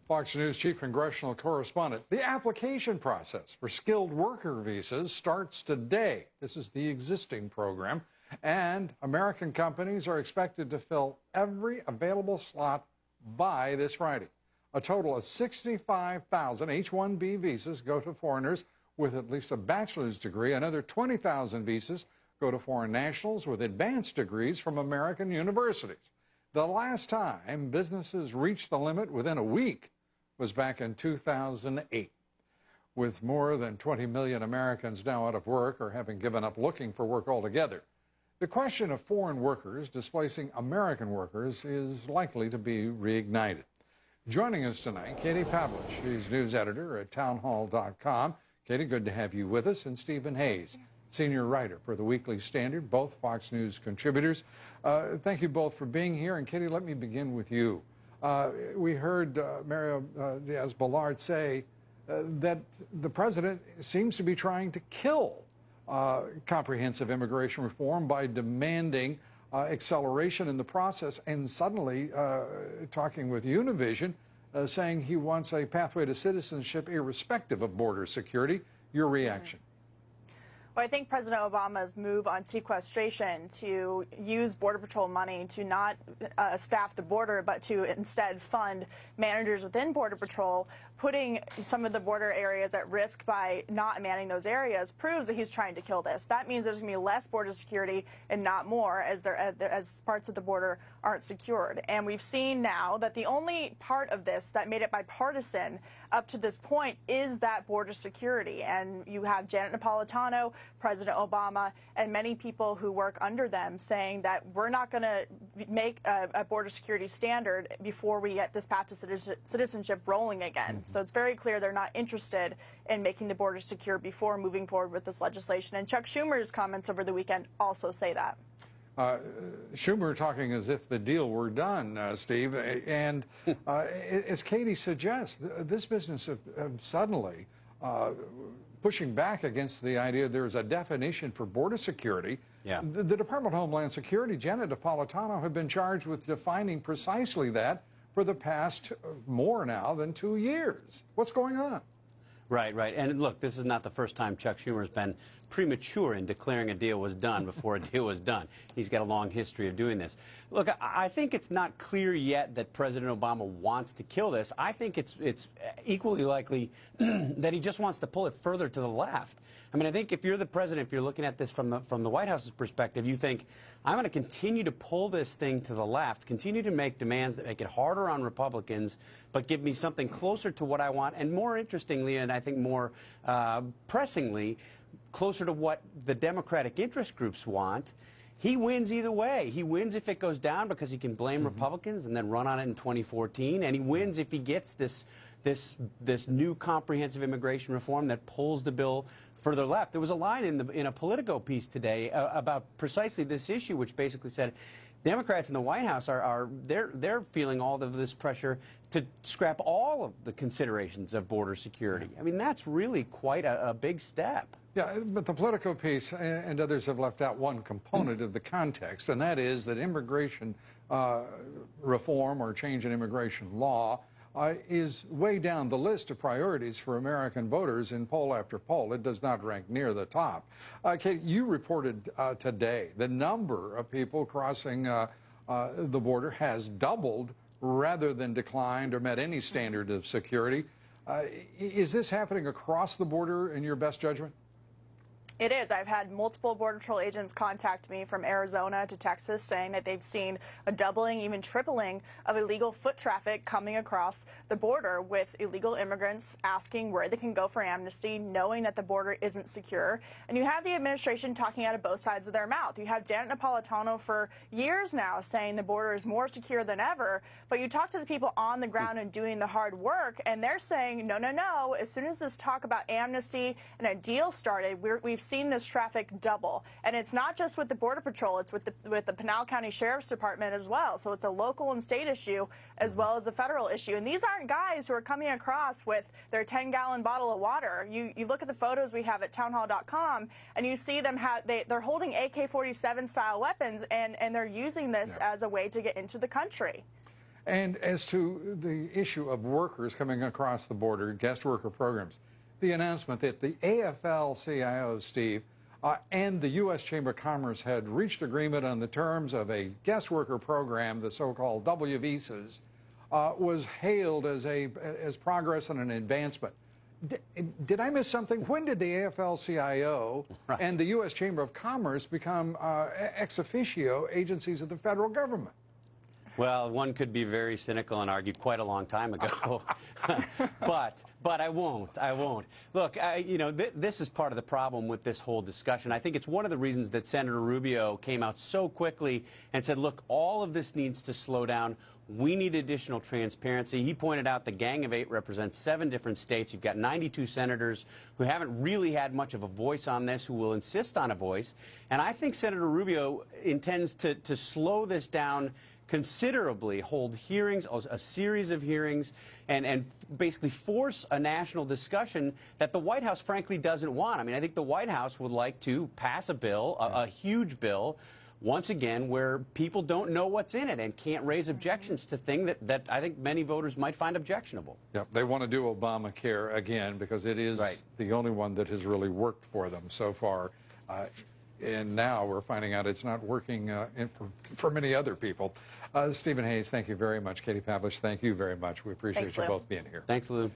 Fox News chief congressional correspondent. The application process for skilled worker visas starts today. This is the existing program, and American companies are expected to fill every available slot by this Friday. A total of 65,000 H-1B visas go to foreigners with at least a bachelor's degree. Another 20,000 visas go to foreign nationals with advanced degrees from American universities. The last time businesses reached the limit within a week was back in 2008. With more than 20 million Americans now out of work or having given up looking for work altogether, the question of foreign workers displacing American workers is likely to be reignited. Joining us tonight, Katie Pavlich. She's news editor at townhall.com. Katie, good to have you with us. And Stephen Hayes, senior writer for the Weekly Standard, both Fox News contributors. Thank you both for being here. And Katie, let me begin with you. We heard Mario Diaz-Balart say that the president seems to be trying to kill comprehensive immigration reform by demanding acceleration in the process, and suddenly talking with Univision, saying he wants a pathway to citizenship irrespective of border security. Your reaction? Well, I think President Obama's move on sequestration to use Border Patrol money to not staff the border, but to instead fund managers within Border Patrol, putting some of the border areas at risk by not manning those areas, proves that he's trying to kill this. That means there's going to be less border security and not more, as parts of the border aren't secured. And we've seen now that the only part of this that made it bipartisan up to this point is that border security. And you have Janet Napolitano, President Obama, and many people who work under them saying that we're not going to make a border security standard before we get this path to citizenship rolling again. So it's very clear they're not interested in making the border secure before moving forward with this legislation. And Chuck Schumer's comments over the weekend also say that. Schumer talking as if the deal were done, Steve. And as Katie suggests, this business of suddenly pushing back against the idea there's a definition for border security. Yeah. The Department of Homeland Security, Janet Napolitano, have been charged with defining precisely that for the past more now than 2 years. What's going on? Right, right. And look, this is not the first time Chuck Schumer has been premature in declaring a deal was done before a deal was done. He's got a long history of doing this. Look, I think it's not clear yet that President Obama wants to kill this. I think it's equally likely that he just wants to pull it further to the left. I mean, I think if you're the president, if you're looking at this from the White House's perspective, you think, I'm going to continue to pull this thing to the left, continue to make demands that make it harder on Republicans, but give me something closer to what I want, and more interestingly, and I think more pressingly, closer to what the Democratic interest groups want. He wins either way. He wins if it goes down because he can blame Republicans and then run on it in 2014, and he wins if he gets this new comprehensive immigration reform that pulls the bill further left. There was a line in a Politico piece today about precisely this issue, which basically said Democrats in the White House they're feeling all of this pressure to scrap all of the considerations of border security. I mean, that's really quite a big step. Yeah, but the Politico piece and others have left out one component of the context, and that is that immigration reform or change in immigration law is way down the list of priorities for American voters in poll after poll. It does not rank near the top. Kate, you reported today the number of people crossing the border has doubled rather than declined or met any standard of security. Is this happening across the border in your best judgment? It is. I've had multiple Border Patrol agents contact me from Arizona to Texas saying that they've seen a doubling, even tripling of illegal foot traffic coming across the border, with illegal immigrants asking where they can go for amnesty, knowing that the border isn't secure. And you have the administration talking out of both sides of their mouth. You have Janet Napolitano for years now saying the border is more secure than ever, but you talk to the people on the ground and doing the hard work, and they're saying, no, no, no. As soon as this talk about amnesty and a deal started, we've seen this traffic double. And it's not just with the Border Patrol, it's with the Pinal County Sheriff's Department as well. So it's a local and state issue as well as a federal issue. And these aren't guys who are coming across with their 10-gallon bottle of water. You look at the photos we have at townhall.com, and you see them they're holding AK-47 style weapons, and they're using this as a way to get into the country. And as to the issue of workers coming across the border, guest worker programs, the announcement that the AFL-CIO, Steve, and the U.S. Chamber of Commerce had reached agreement on the terms of a guest worker program, the so-called W visas, was hailed as progress and an advancement. Did I miss something? When did the AFL-CIO and the U.S. Chamber of Commerce become ex officio agencies of the federal government? Well, one could be very cynical and argue quite a long time ago, but I won't. I won't. Look, you know, this is part of the problem with this whole discussion. I think it's one of the reasons that Senator Rubio came out so quickly and said, look, all of this needs to slow down. We need additional transparency. He pointed out the Gang of Eight represents 7 different states. You've got 92 senators who haven't really had much of a voice on this, who will insist on a voice. And I think Senator Rubio intends to slow this down considerably, hold hearings, a series of hearings, and basically force a national discussion that the White House frankly doesn't want. I mean, I think the White House would like to pass a bill, a huge bill, once again, where people don't know what's in it and can't raise objections to things that I think many voters might find objectionable. Yep, they want to do Obamacare again because it is the only one that has really worked for them so far. And now we're finding out it's not working for many other people. Stephen Hayes, thank you very much. Katie Pavlich, thank you very much. We appreciate you both being here. Thanks, Lou.